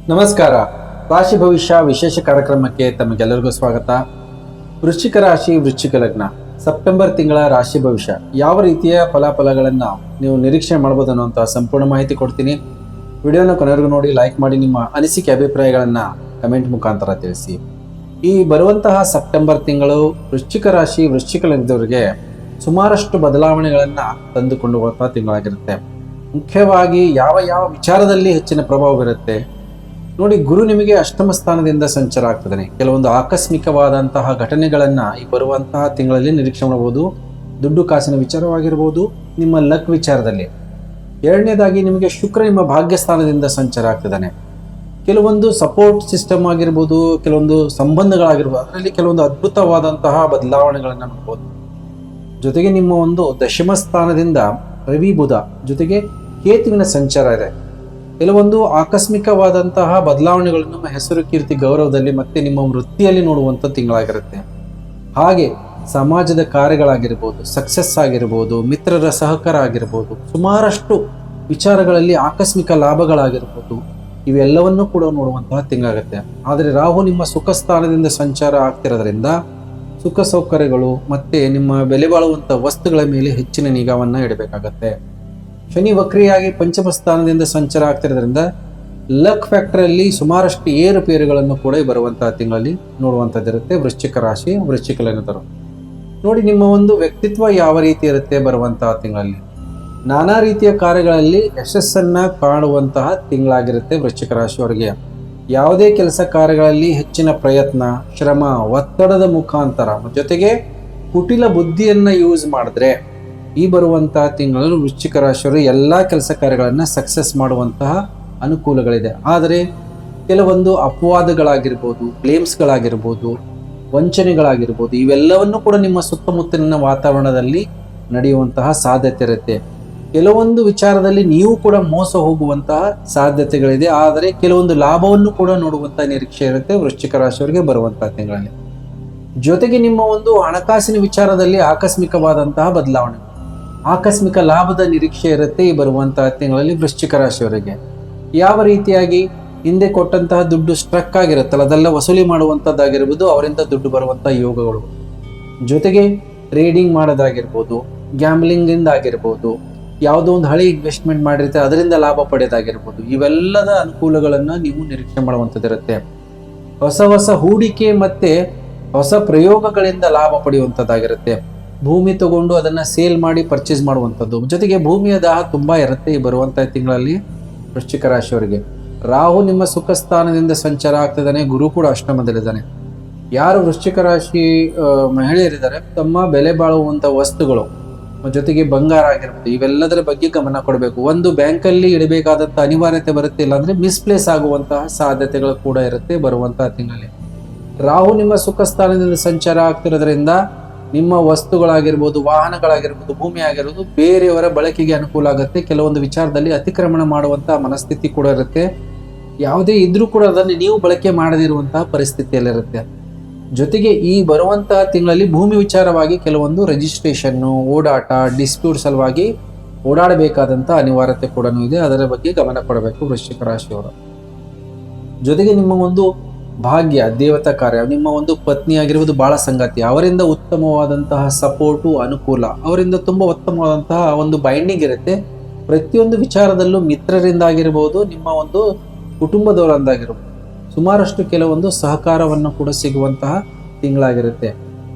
ನಮಸ್ಕಾರ. ರಾಶಿ ಭವಿಷ್ಯ ವಿಶೇಷ ಕಾರ್ಯಕ್ರಮಕ್ಕೆ ತಮಗೆಲ್ಲರಿಗೂ ಸ್ವಾಗತ. ವೃಶ್ಚಿಕ ರಾಶಿ, ವೃಶ್ಚಿಕ ಲಗ್ನ, ಸೆಪ್ಟೆಂಬರ್ ತಿಂಗಳ ರಾಶಿ ಭವಿಷ್ಯ ಯಾವ ರೀತಿಯ ಫಲಾಫಲಗಳನ್ನು ನೀವು ನಿರೀಕ್ಷೆ ಮಾಡಬಹುದು ಅನ್ನುವಂಥ ಸಂಪೂರ್ಣ ಮಾಹಿತಿ ಕೊಡ್ತೀನಿ. ವಿಡಿಯೋನ ಕೊನೆವರೆಗೂ ನೋಡಿ, ಲೈಕ್ ಮಾಡಿ, ನಿಮ್ಮ ಅನಿಸಿಕೆ ಅಭಿಪ್ರಾಯಗಳನ್ನು ಕಮೆಂಟ್ ಮುಖಾಂತರ ತಿಳಿಸಿ. ಈ ಬರುವಂತಹ ಸೆಪ್ಟೆಂಬರ್ ತಿಂಗಳು ವೃಶ್ಚಿಕ ರಾಶಿ, ವೃಶ್ಚಿಕ ಲಗ್ನದವರಿಗೆ ಸುಮಾರಷ್ಟು ಬದಲಾವಣೆಗಳನ್ನು ತಂದುಕೊಂಡು ಹೋಗುವಂತಹ ತಿಂಗಳಾಗಿರುತ್ತೆ. ಮುಖ್ಯವಾಗಿ ಯಾವ ವಿಚಾರದಲ್ಲಿ ಹೆಚ್ಚಿನ ಪ್ರಭಾವ ಬೀರುತ್ತೆ ನೋಡಿ. ಗುರು ನಿಮಗೆ ಅಷ್ಟಮ ಸ್ಥಾನದಿಂದ ಸಂಚಾರ ಆಗ್ತದೆ. ಕೆಲವೊಂದು ಆಕಸ್ಮಿಕವಾದಂತಹ ಘಟನೆಗಳನ್ನು ಈ ಬರುವಂತಹ ತಿಂಗಳಲ್ಲಿ ನಿರೀಕ್ಷೆ ಮಾಡಬಹುದು. ದುಡ್ಡು ಕಾಸಿನ ವಿಚಾರವಾಗಿರ್ಬೋದು, ನಿಮ್ಮ ಲಕ್ ವಿಚಾರದಲ್ಲಿ. ಎರಡನೇದಾಗಿ ನಿಮಗೆ ಶುಕ್ರ ನಿಮ್ಮ ಭಾಗ್ಯ ಸ್ಥಾನದಿಂದ ಸಂಚಾರ ಆಗ್ತದೆ. ಕೆಲವೊಂದು ಸಪೋರ್ಟ್ ಸಿಸ್ಟಮ್ ಆಗಿರ್ಬೋದು, ಕೆಲವೊಂದು ಸಂಬಂಧಗಳಾಗಿರ್ಬೋದು, ಅದರಲ್ಲಿ ಕೆಲವೊಂದು ಅದ್ಭುತವಾದಂತಹ ಬದಲಾವಣೆಗಳನ್ನು ನೋಡ್ಬೋದು. ಜೊತೆಗೆ ನಿಮ್ಮ ಒಂದು ದಶಮ ಸ್ಥಾನದಿಂದ ರವಿ, ಬುಧ ಜೊತೆಗೆ ಕೇತುವಿನ ಸಂಚಾರ ಇದೆ. ಕೆಲವೊಂದು ಆಕಸ್ಮಿಕವಾದಂತಹ ಬದಲಾವಣೆಗಳನ್ನು ನಿಮ್ಮ ಹೆಸರು, ಕೀರ್ತಿ, ಗೌರವದಲ್ಲಿ ಮತ್ತೆ ನಿಮ್ಮ ವೃತ್ತಿಯಲ್ಲಿ ನೋಡುವಂಥ ತಿಂಗಳಾಗಿರುತ್ತೆ. ಹಾಗೆ ಸಮಾಜದ ಕಾರ್ಯಗಳಾಗಿರ್ಬೋದು, ಸಕ್ಸಸ್ ಆಗಿರ್ಬೋದು, ಮಿತ್ರರ ಸಹಕಾರ ಆಗಿರ್ಬೋದು, ಸುಮಾರಷ್ಟು ವಿಚಾರಗಳಲ್ಲಿ ಆಕಸ್ಮಿಕ ಲಾಭಗಳಾಗಿರ್ಬೋದು, ಇವೆಲ್ಲವನ್ನೂ ಕೂಡ ನೋಡುವಂತಹ ತಿಂಗಳಾಗುತ್ತೆ. ಆದರೆ ರಾಹು ನಿಮ್ಮ ಸುಖ ಸ್ಥಾನದಿಂದ ಸಂಚಾರ ಆಗ್ತಿರೋದ್ರಿಂದ ಸುಖ ಸೌಕರ್ಯಗಳು ಮತ್ತೆ ನಿಮ್ಮ ಬೆಲೆ ಬಾಳುವಂಥ ವಸ್ತುಗಳ ಮೇಲೆ ಹೆಚ್ಚಿನ ನಿಗಾವನ್ನು ಇಡಬೇಕಾಗತ್ತೆ. ಶನಿ ವಕ್ರಿಯಾಗಿ ಪಂಚಮ ಸ್ಥಾನದಿಂದ ಸಂಚಾರ ಆಗ್ತಿರೋದ್ರಿಂದ ಲಕ್ ಫ್ಯಾಕ್ಟರಲ್ಲಿ ಸುಮಾರಷ್ಟು ಏರುಪೇರುಗಳನ್ನು ಕೂಡ ಬರುವಂತಹ ತಿಂಗಳಲ್ಲಿ ನೋಡುವಂಥದ್ದಿರುತ್ತೆ. ವೃಶ್ಚಿಕ ರಾಶಿ, ವೃಶ್ಚಿಕ ಲಗ್ನದವರು ನೋಡಿ, ನಿಮ್ಮ ಒಂದು ವ್ಯಕ್ತಿತ್ವ ಯಾವ ರೀತಿ ಇರುತ್ತೆ ಬರುವಂತಹ ತಿಂಗಳಲ್ಲಿ. ನಾನಾ ರೀತಿಯ ಕಾರ್ಯಗಳಲ್ಲಿ ಯಶಸ್ಸನ್ನ ಕಾಣುವಂತಹ ತಿಂಗಳಾಗಿರುತ್ತೆ ವೃಶ್ಚಿಕ ರಾಶಿಯವರಿಗೆ. ಯಾವುದೇ ಕೆಲಸ ಕಾರ್ಯಗಳಲ್ಲಿ ಹೆಚ್ಚಿನ ಪ್ರಯತ್ನ, ಶ್ರಮ, ಒತ್ತಡದ ಮುಖಾಂತರ ಜೊತೆಗೆ ಕುಟಿಲ ಬುದ್ಧಿಯನ್ನು ಯೂಸ್ ಮಾಡಿದ್ರೆ ಈ ಬರುವಂತಹ ತಿಂಗಳಲ್ಲಿ ವೃಶ್ಚಿಕ ರಾಶಿಯವರು ಎಲ್ಲ ಕೆಲಸ ಕಾರ್ಯಗಳನ್ನು ಸಕ್ಸಸ್ ಮಾಡುವಂತಹ ಅನುಕೂಲಗಳಿದೆ. ಆದರೆ ಕೆಲವೊಂದು ಅಪವಾದಗಳಾಗಿರ್ಬೋದು, ಬ್ಲೇಮ್ಸ್ಗಳಾಗಿರ್ಬೋದು, ವಂಚನೆಗಳಾಗಿರ್ಬೋದು, ಇವೆಲ್ಲವನ್ನೂ ಕೂಡ ನಿಮ್ಮ ಸುತ್ತಮುತ್ತಲಿನ ವಾತಾವರಣದಲ್ಲಿ ನಡೆಯುವಂತಹ ಸಾಧ್ಯತೆ ಇರುತ್ತೆ. ಕೆಲವೊಂದು ವಿಚಾರದಲ್ಲಿ ನೀವು ಕೂಡ ಮೋಸ ಹೋಗುವಂತಹ ಸಾಧ್ಯತೆಗಳಿದೆ. ಆದರೆ ಕೆಲವೊಂದು ಲಾಭವನ್ನು ಕೂಡ ನೋಡುವಂತಹ ನಿರೀಕ್ಷೆ ಇರುತ್ತೆ ವೃಶ್ಚಿಕ ರಾಶಿಯವರಿಗೆ ಬರುವಂತಹ ತಿಂಗಳಲ್ಲಿ. ಜೊತೆಗೆ ನಿಮ್ಮ ಒಂದು ಹಣಕಾಸಿನ ವಿಚಾರದಲ್ಲಿ ಆಕಸ್ಮಿಕವಾದಂತಹ ಬದಲಾವಣೆ, ಆಕಸ್ಮಿಕ ಲಾಭದ ನಿರೀಕ್ಷೆ ಇರುತ್ತೆ ಈ ಬರುವಂತಹ ತಿಂಗಳಲ್ಲಿ ವೃಶ್ಚಿಕ ರಾಶಿಯವರಿಗೆ. ಯಾವ ರೀತಿಯಾಗಿ ಹಿಂದೆ ಕೊಟ್ಟಂತಹ ದುಡ್ಡು ಸ್ಟ್ರಕ್ ಆಗಿರುತ್ತಲ್ಲ, ಅದೆಲ್ಲ ವಸೂಲಿ ಮಾಡುವಂಥದ್ದಾಗಿರ್ಬೋದು, ಅವರಿಂದ ದುಡ್ಡು ಬರುವಂತಹ ಯೋಗಗಳು. ಜೊತೆಗೆ ಟ್ರೇಡಿಂಗ್ ಮಾಡೋದಾಗಿರ್ಬೋದು, ಗ್ಯಾಮ್ಲಿಂಗಿಂದ ಆಗಿರ್ಬೋದು, ಯಾವುದೋ ಒಂದು ಹಳೆ ಇನ್ವೆಸ್ಟ್ಮೆಂಟ್ ಮಾಡಿರುತ್ತೆ ಅದರಿಂದ ಲಾಭ ಪಡೆಯೋದಾಗಿರ್ಬೋದು, ಇವೆಲ್ಲದ ಅನುಕೂಲಗಳನ್ನು ನೀವು ನಿರೀಕ್ಷೆ ಮಾಡುವಂಥದ್ದಿರುತ್ತೆ. ಹೊಸ ಹೂಡಿಕೆ ಮತ್ತೆ ಹೊಸ ಪ್ರಯೋಗಗಳಿಂದ ಲಾಭ ಪಡೆಯುವಂಥದ್ದಾಗಿರುತ್ತೆ. ಭೂಮಿ ತಗೊಂಡು ಅದನ್ನು ಸೇಲ್ ಮಾಡಿ ಪರ್ಚೇಸ್ ಮಾಡುವಂಥದ್ದು. ಜೊತೆಗೆ ಭೂಮಿಯ ದಾಹ ತುಂಬ ಇರುತ್ತೆ ಈ ಬರುವಂಥ ತಿಂಗಳಲ್ಲಿ ವೃಶ್ಚಿಕ ರಾಶಿಯವರಿಗೆ. ರಾಹು ನಿಮ್ಮ ಸುಖ ಸ್ಥಾನದಿಂದ ಸಂಚಾರ ಆಗ್ತಿದ್ದಾನೆ, ಗುರು ಕೂಡ ಅಷ್ಟಮದಲ್ಲಿದ್ದಾನೆ. ಯಾರು ವೃಶ್ಚಿಕ ರಾಶಿ ಮಹಿಳೆಯರಿದ್ದಾರೆ ತಮ್ಮ ಬೆಲೆ ಬಾಳುವಂಥ ವಸ್ತುಗಳು ಜೊತೆಗೆ ಬಂಗಾರ ಆಗಿರ್ಬೋದು, ಇವೆಲ್ಲದರ ಬಗ್ಗೆ ಗಮನ ಕೊಡಬೇಕು. ಒಂದು ಬ್ಯಾಂಕಲ್ಲಿ ಇಡಬೇಕಾದಂಥ ಅನಿವಾರ್ಯತೆ ಬರುತ್ತೆ, ಇಲ್ಲಾಂದರೆ ಮಿಸ್ಪ್ಲೇಸ್ ಆಗುವಂತಹ ಸಾಧ್ಯತೆಗಳು ಕೂಡ ಇರುತ್ತೆ ಬರುವಂತಹ ತಿಂಗಳಲ್ಲಿ. ರಾಹು ನಿಮ್ಮ ಸುಖ ಸ್ಥಾನದಿಂದ ಸಂಚಾರ ಆಗ್ತಿರೋದ್ರಿಂದ ನಿಮ್ಮ ವಸ್ತುಗಳಾಗಿರ್ಬೋದು, ವಾಹನಗಳಾಗಿರ್ಬೋದು, ಭೂಮಿ ಆಗಿರ್ಬೋದು ಬೇರೆಯವರ ಬಳಕೆಗೆ ಅನುಕೂಲ ಆಗುತ್ತೆ. ಕೆಲವೊಂದು ವಿಚಾರದಲ್ಲಿ ಅತಿಕ್ರಮಣ ಮಾಡುವಂತಹ ಮನಸ್ಥಿತಿ ಕೂಡ ಇರುತ್ತೆ. ಯಾವುದೇ ಇದ್ರೂ ಕೂಡ ಅದನ್ನು ನೀವು ಬಳಕೆ ಮಾಡದಿರುವಂತಹ ಪರಿಸ್ಥಿತಿಯಲ್ಲಿರುತ್ತೆ. ಜೊತೆಗೆ ಈ ಬರುವಂತಹ ತಿಂಗಳಲ್ಲಿ ಭೂಮಿ ವಿಚಾರವಾಗಿ ಕೆಲವೊಂದು ರಿಜಿಸ್ಟ್ರೇಷನ್ನು, ಓಡಾಟ, ಡಿಸ್ಪ್ಯೂಟ್ ಸಲುವಾಗಿ ಓಡಾಡಬೇಕಾದಂಥ ಅನಿವಾರ್ಯತೆ ಕೂಡ ಇದೆ. ಅದರ ಬಗ್ಗೆ ಗಮನ ಕೊಡಬೇಕು ವೃಶ್ಚಿಕ ರಾಶಿಯವರು. ಜೊತೆಗೆ ನಿಮ್ಮ ಒಂದು ಭಾಗ್ಯ, ದೇವತಾ ಕಾರ್ಯ, ನಿಮ್ಮ ಒಂದು ಪತ್ನಿ ಆಗಿರ್ಬೋದು, ಬಾಳ ಸಂಗಾತಿ, ಅವರಿಂದ ಉತ್ತಮವಾದಂತಹ ಸಪೋರ್ಟು, ಅನುಕೂಲ, ಅವರಿಂದ ತುಂಬ ಉತ್ತಮವಾದಂತಹ ಒಂದು ಬೈಂಡಿಂಗ್ ಇರುತ್ತೆ. ಪ್ರತಿಯೊಂದು ವಿಚಾರದಲ್ಲೂ ಮಿತ್ರರಿಂದ ಆಗಿರ್ಬೋದು, ನಿಮ್ಮ ಒಂದು ಕುಟುಂಬದವರಿಂದಾಗಿರ್ಬೋದು ಸುಮಾರಷ್ಟು ಕೆಲವೊಂದು ಸಹಕಾರವನ್ನು ಕೂಡ ಸಿಗುವಂತಹ ತಿಂಗಳಾಗಿರುತ್ತೆ.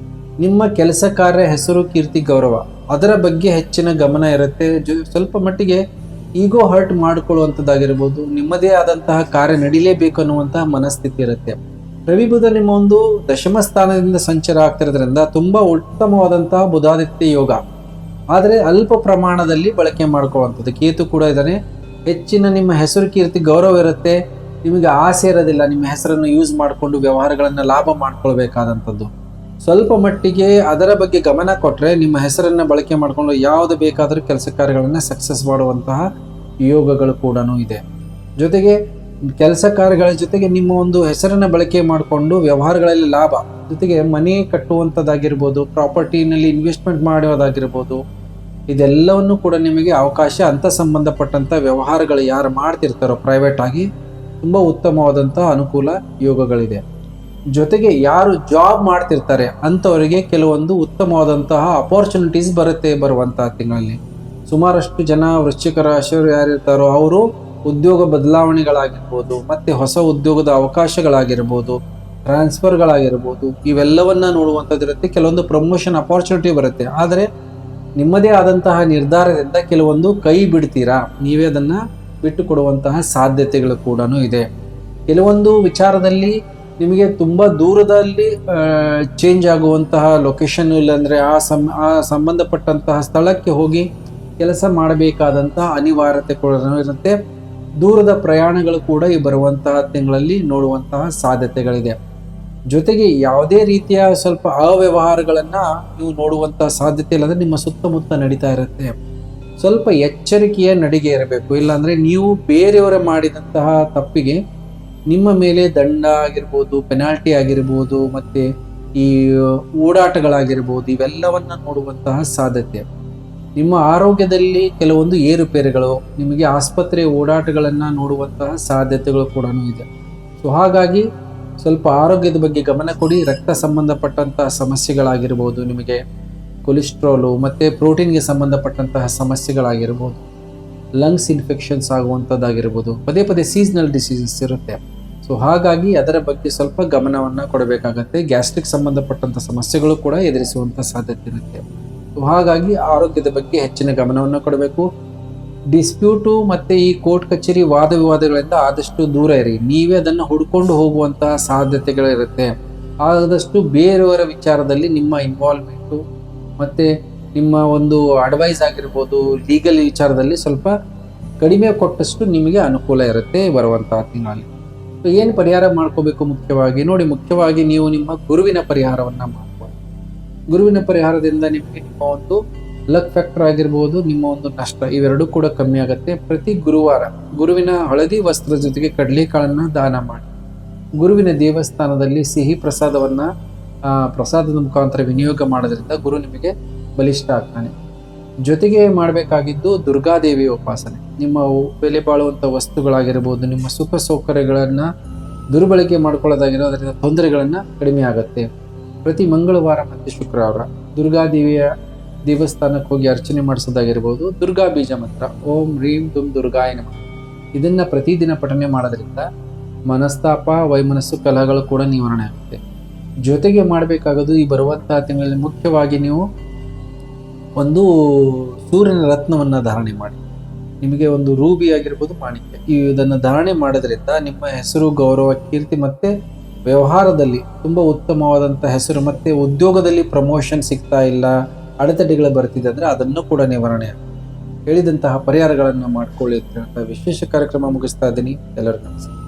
ನಿಮ್ಮ ಕೆಲಸ ಕಾರ್ಯ, ಹೆಸರು, ಕೀರ್ತಿ, ಗೌರವ ಅದರ ಬಗ್ಗೆ ಹೆಚ್ಚಿನ ಗಮನ ಇರುತ್ತೆ. ಸ್ವಲ್ಪ ಮಟ್ಟಿಗೆ ಈಗೋ ಹರ್ಟ್ ಮಾಡಿಕೊಳ್ಳುವಂಥದ್ದಾಗಿರ್ಬೋದು, ನಿಮ್ಮದೇ ಆದಂತಹ ಕಾರ್ಯ ನಡೀಲೇಬೇಕು ಅನ್ನುವಂತಹ ಮನಸ್ಥಿತಿ ಇರುತ್ತೆ. ರವಿ, ಬುಧ ನಿಮ್ಮ ಒಂದು ದಶಮ ಸ್ಥಾನದಿಂದ ಸಂಚಾರ ಆಗ್ತಿರೋದ್ರಿಂದ ತುಂಬ ಉತ್ತಮವಾದಂತಹ ಬುಧಾದಿತ್ಯ ಯೋಗ, ಆದರೆ ಅಲ್ಪ ಪ್ರಮಾಣದಲ್ಲಿ ಬಳಕೆ ಮಾಡ್ಕೊಳ್ಳುವಂಥದ್ದು. ಕೇತು ಕೂಡ ಇದ್ದಾನೆ. ಹೆಚ್ಚಿನ ನಿಮ್ಮ ಹೆಸರು, ಕೀರ್ತಿ, ಗೌರವ ಇರುತ್ತೆ. ನಿಮಗೆ ಆಸೆ ಇರೋದಿಲ್ಲ ನಿಮ್ಮ ಹೆಸರನ್ನು ಯೂಸ್ ಮಾಡಿಕೊಂಡು ವ್ಯವಹಾರಗಳನ್ನು ಲಾಭ ಮಾಡ್ಕೊಳ್ಬೇಕಾದಂಥದ್ದು. ಸ್ವಲ್ಪ ಮಟ್ಟಿಗೆ ಅದರ ಬಗ್ಗೆ ಗಮನ ಕೊಟ್ಟರೆ ನಿಮ್ಮ ಹೆಸರನ್ನು ಬಳಕೆ ಮಾಡಿಕೊಂಡು ಯಾವುದು ಬೇಕಾದರೂ ಕೆಲಸ ಕಾರ್ಯಗಳನ್ನು ಸಕ್ಸಸ್ ಮಾಡುವಂತಹ ಯೋಗಗಳು ಕೂಡ ಇದೆ. ಜೊತೆಗೆ ಕೆಲಸ ಕಾರ್ಯಗಳ ಜೊತೆಗೆ ನಿಮ್ಮ ಒಂದು ಹೆಸರನ್ನು ಬಳಕೆ ಮಾಡಿಕೊಂಡು ವ್ಯವಹಾರಗಳಲ್ಲಿ ಲಾಭ, ಜೊತೆಗೆ ಮನೆ ಕಟ್ಟುವಂಥದ್ದಾಗಿರ್ಬೋದು, ಪ್ರಾಪರ್ಟಿನಲ್ಲಿ ಇನ್ವೆಸ್ಟ್ಮೆಂಟ್ ಮಾಡೋದಾಗಿರ್ಬೋದು, ಇದೆಲ್ಲವನ್ನು ಕೂಡ ನಿಮಗೆ ಅವಕಾಶ ಅಂತ ಸಂಬಂಧಪಟ್ಟಂಥ ವ್ಯವಹಾರಗಳು ಯಾರು ಮಾಡ್ತಿರ್ತಾರೋ ಪ್ರೈವೇಟ್ ಆಗಿ ತುಂಬ ಉತ್ತಮವಾದಂತಹ ಅನುಕೂಲ ಯೋಗಗಳಿದೆ. ಜೊತೆಗೆ ಯಾರು ಜಾಬ್ ಮಾಡ್ತಿರ್ತಾರೆ ಅಂಥವರಿಗೆ ಕೆಲವೊಂದು ಉತ್ತಮವಾದಂತಹ ಅಪಾರ್ಚುನಿಟೀಸ್ ಬರುವಂತಹ ತಿಂಗಳಲ್ಲಿ. ಸುಮಾರಷ್ಟು ಜನ ವೃಶ್ಚಿಕ ರಾಶಿಯವರು ಯಾರಿರ್ತಾರೋ ಅವರು ಉದ್ಯೋಗ ಬದಲಾವಣೆಗಳಾಗಿರ್ಬೋದು, ಮತ್ತೆ ಹೊಸ ಉದ್ಯೋಗದ ಅವಕಾಶಗಳಾಗಿರ್ಬೋದು, ಟ್ರಾನ್ಸ್ಫರ್ಗಳಾಗಿರ್ಬೋದು, ಇವೆಲ್ಲವನ್ನ ನೋಡುವಂಥದ್ದಿರುತ್ತೆ. ಕೆಲವೊಂದು ಪ್ರಮೋಷನ್ ಅಪಾರ್ಚುನಿಟಿ ಬರುತ್ತೆ. ಆದರೆ ನಿಮ್ಮದೇ ಆದಂತಹ ನಿರ್ಧಾರದಿಂದ ಕೆಲವೊಂದು ಕೈ ಬಿಡ್ತೀರಾ, ನೀವೇ ಅದನ್ನು ಬಿಟ್ಟು ಕೊಡುವಂತಹ ಸಾಧ್ಯತೆಗಳು ಕೂಡ ಇದೆ. ಕೆಲವೊಂದು ವಿಚಾರದಲ್ಲಿ ನಿಮಗೆ ತುಂಬ ದೂರದಲ್ಲಿ ಚೇಂಜ್ ಆಗುವಂತಹ ಲೊಕೇಶನ್, ಇಲ್ಲಾಂದರೆ ಆ ಸಂಬಂಧಪಟ್ಟಂತಹ ಸ್ಥಳಕ್ಕೆ ಹೋಗಿ ಕೆಲಸ ಮಾಡಬೇಕಾದಂತಹ ಅನಿವಾರ್ಯತೆ ಕೂಡ ಇರುತ್ತೆ. ದೂರದ ಪ್ರಯಾಣಗಳು ಕೂಡ ಈ ಬರುವಂತಹ ತಿಂಗಳಲ್ಲಿ ನೋಡುವಂತಹ ಸಾಧ್ಯತೆಗಳಿದೆ. ಜೊತೆಗೆ ಯಾವುದೇ ರೀತಿಯ ಸ್ವಲ್ಪ ಅವ್ಯವಹಾರಗಳನ್ನು ನೀವು ನೋಡುವಂತಹ ಸಾಧ್ಯತೆ ಇಲ್ಲಂದರೆ ನಿಮ್ಮ ಸುತ್ತಮುತ್ತ ನಡೀತಾ ಇರುತ್ತೆ. ಸ್ವಲ್ಪ ಎಚ್ಚರಿಕೆಯ ನಡಿಗೆ ಇರಬೇಕು. ಇಲ್ಲಾಂದರೆ ನೀವು ಬೇರೆಯವರ ಮಾಡಿದಂತಹ ತಪ್ಪಿಗೆ ನಿಮ್ಮ ಮೇಲೆ ದಂಡ ಆಗಿರ್ಬೋದು, ಪೆನಾಲ್ಟಿ ಆಗಿರ್ಬೋದು, ಮತ್ತು ಈ ಓಡಾಟಗಳಾಗಿರ್ಬೋದು, ಇವೆಲ್ಲವನ್ನು ನೋಡುವಂತಹ ಸಾಧ್ಯತೆ. ನಿಮ್ಮ ಆರೋಗ್ಯದಲ್ಲಿ ಕೆಲವೊಂದು ಏರುಪೇರುಗಳು, ನಿಮಗೆ ಆಸ್ಪತ್ರೆ ಓಡಾಟಗಳನ್ನು ನೋಡುವಂತಹ ಸಾಧ್ಯತೆಗಳು ಕೂಡ ಇದೆ. ಸೊ ಹಾಗಾಗಿ ಸ್ವಲ್ಪ ಆರೋಗ್ಯದ ಬಗ್ಗೆ ಗಮನ ಕೊಡಿ. ರಕ್ತ ಸಂಬಂಧಪಟ್ಟಂತಹ ಸಮಸ್ಯೆಗಳಾಗಿರ್ಬೋದು, ನಿಮಗೆ ಕೊಲೆಸ್ಟ್ರಾಲು ಮತ್ತು ಪ್ರೋಟೀನ್ಗೆ ಸಂಬಂಧಪಟ್ಟಂತಹ ಸಮಸ್ಯೆಗಳಾಗಿರ್ಬೋದು, ಲಂಗ್ಸ್ ಇನ್ಫೆಕ್ಷನ್ಸ್ ಆಗುವಂಥದ್ದಾಗಿರ್ಬೋದು, ಪದೇ ಪದೇ ಸೀಸನಲ್ ಡಿಸೀಸಸ್ ಇರುತ್ತೆ. ಸೊ ಹಾಗಾಗಿ ಅದರ ಬಗ್ಗೆ ಸ್ವಲ್ಪ ಗಮನವನ್ನು ಕೊಡಬೇಕಾಗತ್ತೆ. ಗ್ಯಾಸ್ಟ್ರಿಕ್ ಸಂಬಂಧಪಟ್ಟಂಥ ಸಮಸ್ಯೆಗಳು ಕೂಡ ಎದುರಿಸುವಂಥ ಸಾಧ್ಯತೆ ಇರುತ್ತೆ. ಸೊ ಹಾಗಾಗಿ ಆರೋಗ್ಯದ ಬಗ್ಗೆ ಹೆಚ್ಚಿನ ಗಮನವನ್ನು ಕೊಡಬೇಕು. ಡಿಸ್ಪ್ಯೂಟು ಮತ್ತು ಈ ಕೋರ್ಟ್ ಕಚೇರಿ ವಾದ ವಿವಾದಗಳಿಂದ ಆದಷ್ಟು ದೂರ ಇರಿ. ನೀವೇ ಅದನ್ನು ಹುಡ್ಕೊಂಡು ಹೋಗುವಂತಹ ಸಾಧ್ಯತೆಗಳಿರುತ್ತೆ. ಆದಷ್ಟು ಬೇರೆಯವರ ವಿಚಾರದಲ್ಲಿ ನಿಮ್ಮ ಇನ್ವಾಲ್ವ್ಮೆಂಟು ಮತ್ತು ನಿಮ್ಮ ಒಂದು ಅಡ್ವೈಸ್ ಆಗಿರ್ಬೋದು, ಲೀಗಲ್ ವಿಚಾರದಲ್ಲಿ ಸ್ವಲ್ಪ ಕಡಿಮೆ ಕೊಟ್ಟಷ್ಟು ನಿಮಗೆ ಅನುಕೂಲ ಇರುತ್ತೆ ಬರುವಂತಹ ತಿಂಗಳಲ್ಲಿ. ಸೊ ಏನು ಪರಿಹಾರ ಮಾಡ್ಕೋಬೇಕು ಮುಖ್ಯವಾಗಿ ನೋಡಿ, ಮುಖ್ಯವಾಗಿ ನೀವು ನಿಮ್ಮ ಗುರುವಿನ ಪರಿಹಾರವನ್ನು ಮಾಡ್ಬೋದು. ಗುರುವಿನ ಪರಿಹಾರದಿಂದ ನಿಮಗೆ ನಿಮ್ಮ ಒಂದು ಲಕ್ ಫ್ಯಾಕ್ಟರ್ ಆಗಿರ್ಬೋದು, ನಿಮ್ಮ ಒಂದು ನಷ್ಟ ಇವೆರಡೂ ಕೂಡ ಕಮ್ಮಿ ಆಗುತ್ತೆ. ಪ್ರತಿ ಗುರುವಾರ ಗುರುವಿನ ಹಳದಿ ವಸ್ತ್ರದ ಜೊತೆಗೆ ಕಡಲೆಕಾಳನ್ನು ದಾನ ಮಾಡಿ. ಗುರುವಿನ ದೇವಸ್ಥಾನದಲ್ಲಿ ಸಿಹಿ ಪ್ರಸಾದವನ್ನು ಪ್ರಸಾದದ ಮುಖಾಂತರ ವಿನಿಯೋಗ ಮಾಡೋದ್ರಿಂದ ಗುರು ನಿಮಗೆ ಬಲಿಷ್ಠ ಆಗ್ತಾನೆ. ಜೊತೆಗೆ ಮಾಡಬೇಕಾಗಿದ್ದು ದುರ್ಗಾದೇವಿಯ ಉಪಾಸನೆ. ನಿಮ್ಮ ಬೆಲೆ ಬಾಳುವಂಥ ವಸ್ತುಗಳಾಗಿರ್ಬೋದು, ನಿಮ್ಮ ಸುಖ ಸೌಕರ್ಯಗಳನ್ನು ದುರ್ಬಳಕೆ ಮಾಡ್ಕೊಳ್ಳೋದಾಗಿರೋ ಅದರಿಂದ ತೊಂದರೆಗಳನ್ನು ಕಡಿಮೆ ಆಗುತ್ತೆ. ಪ್ರತಿ ಮಂಗಳವಾರ ಮತ್ತು ಶುಕ್ರವಾರ ದುರ್ಗಾದೇವಿಯ ದೇವಸ್ಥಾನಕ್ಕೆ ಹೋಗಿ ಅರ್ಚನೆ ಮಾಡಿಸೋದಾಗಿರ್ಬೋದು. ದುರ್ಗಾ ಬೀಜ ಮಂತ್ರ ಓಂ ಹ್ರೀಂ ದುಂ ದುರ್ಗಾಯ ನಮಃ ಇದನ್ನು ಪ್ರತಿದಿನ ಪಠನೆ ಮಾಡೋದ್ರಿಂದ ಮನಸ್ತಾಪ, ವೈಮನಸ್ಸು, ಕಲಹಗಳು ಕೂಡ ನಿವಾರಣೆ ಆಗುತ್ತೆ. ಜೊತೆಗೆ ಮಾಡಬೇಕಾಗೋದು ಈ ಬರುವಂತಹ ತಿಂಗಳಲ್ಲಿ ಮುಖ್ಯವಾಗಿ ನೀವು ಒಂದು ಸೂರ್ಯನ ರತ್ನವನ್ನು ಧಾರಣೆ ಮಾಡಿ. ನಿಮಗೆ ಒಂದು ರೂಬಿ ಆಗಿರ್ಬೋದು, ಮಾಣಿಕ್ಯ, ಇದನ್ನು ಧಾರಣೆ ಮಾಡೋದ್ರಿಂದ ನಿಮ್ಮ ಹೆಸರು, ಗೌರವ, ಕೀರ್ತಿ ಮತ್ತು ವ್ಯವಹಾರದಲ್ಲಿ ತುಂಬ ಉತ್ತಮವಾದಂಥ ಹೆಸರು, ಮತ್ತು ಉದ್ಯೋಗದಲ್ಲಿ ಪ್ರಮೋಷನ್ ಸಿಗ್ತಾ ಇಲ್ಲ, ಅಡೆತಡೆಗಳು ಬರ್ತಿದೆ ಅಂದರೆ ಅದನ್ನು ಕೂಡ ನಿವಾರಣೆ ಹೇಳಿದಂತಹ ಪರಿಹಾರಗಳನ್ನು ಮಾಡಿಕೊಳ್ಳಿ ಅಂತ ವಿಶೇಷ ಕಾರ್ಯಕ್ರಮ ಮುಗಿಸ್ತಾ ಇದ್ದೀನಿ. ಎಲ್ಲರಿಗೂ ನಮಸ್ಕಾರ.